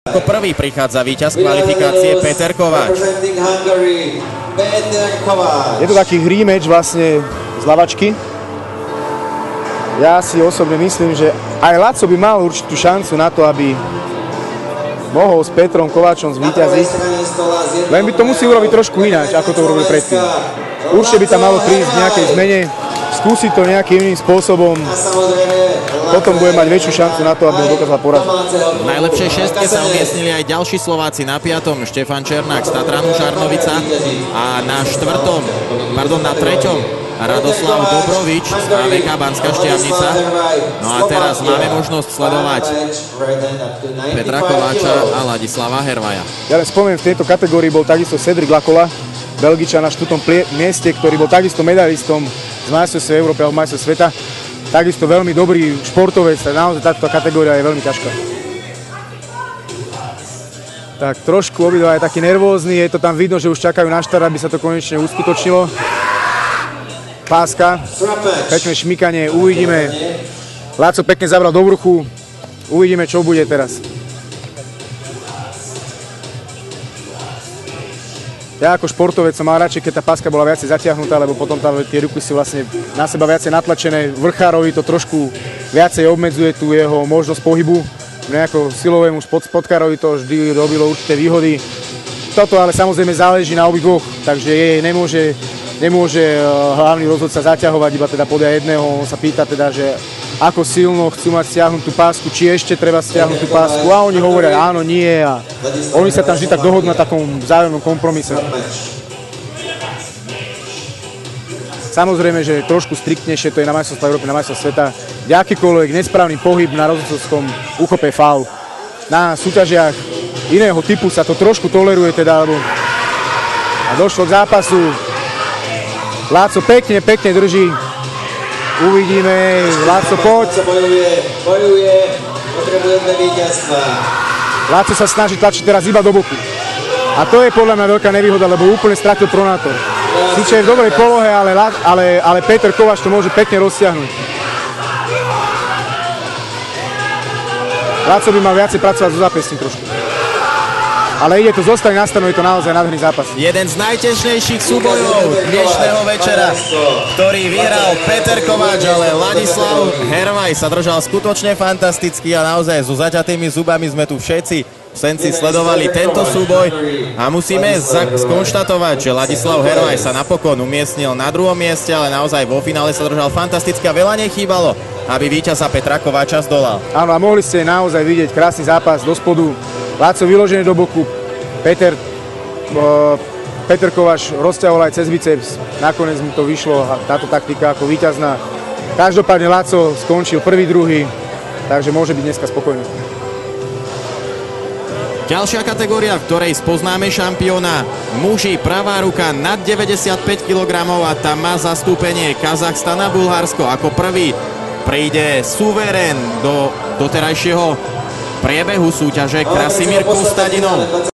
Ako prvý prichádza víťaz kvalifikácie Peter Kováč. Je to taký rematch vlastne z lavačky. Ja si osobne myslím, že aj Laco by mal určitú šancu na to, aby mohol s Petrom Kováčom zvíťaziť. Len by to musí urobiť trošku ináč, ako to urobil predtým. Určite by tam malo prísť k nejakej zmene, skúsiť to nejakým iným spôsobom. Potom bude mať väčšiu šancu na to, aby ho dokázal poraziť. V najlepšej šestke sa umiestnili aj ďalší Slováci. Na 5. Štefan Černák z Tatranu Žarnovica a na 3. Radoslav Dobrovič z AVK Banská Štiavnica. No a teraz máme možnosť sledovať Petra Kováča a Ladislava Hervaja. Ja len spomeniem, v tejto kategórii bol takisto Cedric Lakola, Belgičan na 4. mieste, ktorý bol takisto medalistom z majstrovstiev Európy alebo majstrovstiev sveta. Takisto veľmi dobrý športovec, naozaj táto kategória je veľmi ťažká. Tak trošku obidva je taký nervózny, je to tam vidno, že už čakajú na štart, aby sa to konečne uskutočnilo. Páska, pekné šmykanie, uvidíme. Laco pekne zabral do vrchu, uvidíme, čo bude teraz. Ja ako športovec som mal radšej, keď tá páska bola viacej zatiahnutá, lebo potom tie ruky sú vlastne na seba viacej natlačené. Vrchárovi to trošku viacej obmedzuje tú jeho možnosť pohybu. Nejako silovému športkárovi to vždy robilo určité výhody. Toto ale samozrejme záleží na obidvoch, takže jej nemôže hlavný rozhodca zaťahovať, iba teda podľa jedného. On sa pýta teda, že ako silno chcú mať stiahnutú pásku, či ešte treba stiahnuť tú pásku. A oni hovoria áno, nie. A oni sa tam vždy tak dohodnú na takom vzájomnom kompromise. Samozrejme, že trošku striktnejšie to je na majstrovstvách Európy, na majstrovstvách sveta. Akýkoľvek nesprávny pohyb na rozhodcovskom úchope je faul. Na súťažiach iného typu sa to trošku toleruje teda, alebo a došlo k zápasu. Laco pekne drží. Uvidíme. Laco, poď. Bojuje. Potrebujeme víťazstva. Laco sa snaží tlačiť teraz iba do boku. A to je podľa mňa veľká nevýhoda, lebo úplne stratil pronátor. Síce je v dobrej polohe, ale Peter Kováč to môže pekne roztiahnuť. Laco by mal viacej pracovať so zápästím trošku. Ale ide to zostať na stranu, je to naozaj nádherný zápas. Jeden z najtežnejších súbojov dnešného večera, ktorý vyhral Peter Kováč, ale Ladislav Hervaj sa držal skutočne fantasticky a naozaj so zaťatými zubami sme tu všetci v Senci sledovali tento súboj a musíme skonštatovať, že Ladislav Hervaj sa napokon umiestnil na 2. mieste, ale naozaj vo finále sa držal fantasticky a veľa nechýbalo, aby víťaza Petra Kováča zdolal. Áno, a mohli ste naozaj vidieť krásny zápas do spodu. Laco vyložený do boku, Peter Kováč rozťahol aj cez biceps, nakoniec mu to vyšlo a táto taktika ako víťazná. Každopádne Laco skončil 1., 2., takže môže byť dneska spokojný. Ďalšia kategória, v ktorej spoznáme šampióna, muži, pravá ruka nad 95 kg a tam má zastúpenie Kazachstan a Bulharsko. Ako prvý príde suverén do doterajšieho priebehu súťaže Krasimír Kostadinov.